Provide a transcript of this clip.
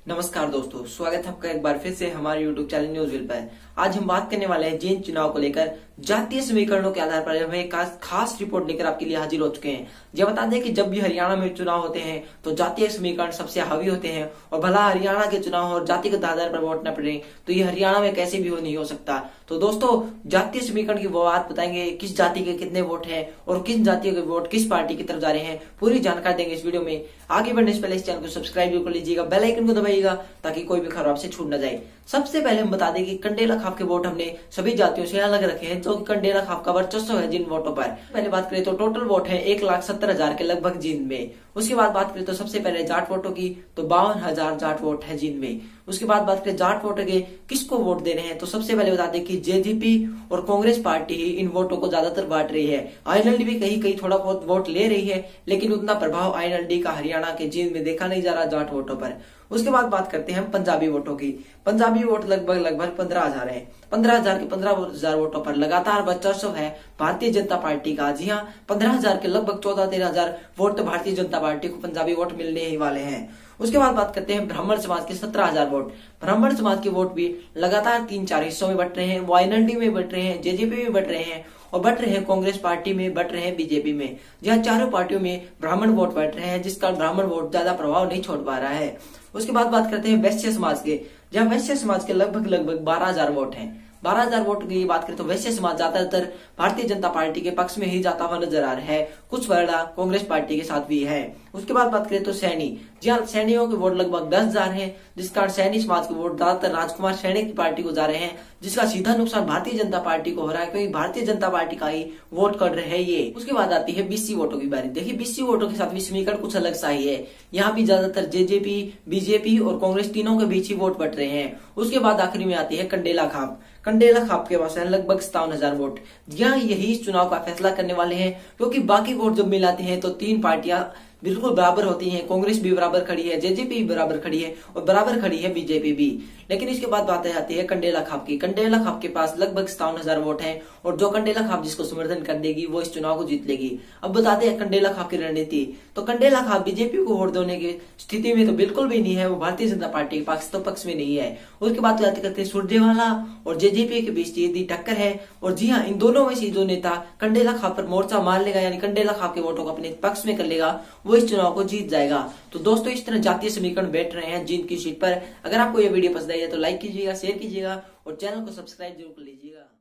नमस्कार दोस्तों, स्वागत है आपका एक बार फिर से हमारे YouTube चैनल न्यूज व्हील पर। आज हम बात करने वाले हैं जींद चुनाव को लेकर। जातीय समीकरणों के आधार पर हम एक खास रिपोर्ट लेकर आपके लिए हाजिर हो चुके हैं। यह बता दें कि जब भी हरियाणा में चुनाव होते हैं तो जातीय समीकरण सबसे हावी होते हैं और भला हरियाणा के चुनाव और जातिगत आधार पर वोट न पड़े तो ये हरियाणा में कैसे भी नहीं हो सकता। तो दोस्तों, जातीय समीकरण की वो बात बताएंगे, किस जाति के कितने वोट हैं और किस जाति के वोट किस पार्टी की तरफ जा रहे हैं, पूरी जानकारी देंगे इस वीडियो में। आगे बढ़ने से पहले इस चैनल को सब्सक्राइब कर लीजिएगा, बेल आइकन को दबाइएगा ताकि कोई भी खबर आपसे छूट न जाए। सबसे पहले हम बता दें कि कंडेला खाप के वोट हमने सभी जातियों से अलग रखे हैं, जो कंडेला खाप का वर्चस्व है जिन वोटों पर। पहले बात करें तो टोटल वोट है 1,70,000 के लगभग जींद में। उसके बाद बात करें तो सबसे पहले जाट वोटों की, तो 52,000 जाट वोट है जींद में। उसके बाद बात करें जाट वोटर के किसको वोट दे रहे हैं, तो सबसे पहले बता दें कि जेजेपी और कांग्रेस पार्टी ही इन वोटों को ज्यादातर बांट रही है। आईएनएलडी भी कहीं कहीं थोड़ा बहुत वोट ले रही है, लेकिन उतना प्रभाव आईएनएलडी का हरियाणा के जींद में देखा नहीं जा रहा जाट वोटों पर। उसके बाद बात करते हैं हम पंजाबी वोटों की। पंजाबी वोट लगभग 15,000 है। 15,000 के 15,000 वोटों पर लगातार वर्चस्व है भारतीय जनता पार्टी का। जी हाँ, 15,000 के लगभग 14-13,000 वोट तो भारतीय जनता पार्टी को पंजाबी वोट मिलने ही वाले हैं। उसके बाद बात करते हैं ब्राह्मण समाज के 17,000 वोट। ब्राह्मण समाज के वोट भी लगातार 3-4 हिस्सों में बट रहे हैं। वो आईएनएलडी में बट रहे हैं, जेजेपी में बट रहे हैं और बट रहे हैं कांग्रेस पार्टी में, बट रहे हैं बीजेपी में। जहाँ चारों पार्टियों में ब्राह्मण वोट बट रहे हैं, जिसका ब्राह्मण वोट ज्यादा प्रभाव नहीं छोड़ पा रहा है। उसके बाद बात करते हैं वैश्य समाज के, जहाँ वैश्य समाज के लगभग 12,000 वोट हैं। 12,000 वोट की बात करें तो वैश्य समाज ज्यादातर भारतीय जनता पार्टी के पक्ष में ही जाता हुआ नजर आ रहा है, कुछ वर्णा कांग्रेस पार्टी के साथ भी है। उसके बाद बात करें तो सैनी, जी हाँ, सैनियों के वोट लगभग 10,000 है, जिस कारण सैनी समाज के वोट ज्यादातर राजकुमार सैनी की पार्टी को जा रहे हैं, जिसका सीधा नुकसान भारतीय जनता पार्टी को हो रहा है, क्योंकि भारतीय जनता पार्टी का ही वोट कर रहे हैं ये। उसके बाद आती है बीसी वोटों की बारी। देखिए, बीसी वोटों के साथ भी समीकरण कुछ अलग सा ही है। यहाँ भी ज्यादातर जेजेपी, बीजेपी और कांग्रेस तीनों के बीच ही वोट बट रहे हैं। उसके बाद आखिरी में आती है कंडेला खाप। कंडेला खाप के पास है लगभग 57,000 वोट। यहाँ यही इस चुनाव का फैसला करने वाले हैं, क्योंकि बाकी वोट जब मिलाते हैं तो तीन पार्टियां बिल्कुल बराबर होती हैं। कांग्रेस भी बराबर खड़ी है, जेजेपी भी बराबर खड़ी है और बराबर खड़ी है बीजेपी भी। लेकिन इसके बाद बात आती है कंडेला खाप की। कंडेला खाप के पास लगभग 57,000 वोट हैं और जो कंडेला खाप जिसको समर्थन कर देगी वो इस चुनाव को जीत लेगी। अब बताते हैं कंडेला खाप की रणनीति। तो कंडेला खाप बीजेपी को वोट देने की स्थिति में तो बिल्कुल भी नहीं है, वो भारतीय जनता पार्टी के पक्ष में नहीं है। उसके बाद बात करते हैं सुरजेवाला और जेजेपी के बीच सीधी टक्कर है। और जी हाँ, इन दोनों में से जो नेता कंडेला खाप पर मोर्चा मार लेगा, यानी कंडेला खाप के वोटों को अपने पक्ष में कर लेगा, वो इस चुनाव को जीत जाएगा। तो दोस्तों, इस तरह जातीय समीकरण बैठ रहे हैं जींद की सीट पर। अगर आपको यह वीडियो पसंद आई है तो लाइक कीजिएगा, शेयर कीजिएगा और चैनल को सब्सक्राइब जरूर कर लीजिएगा।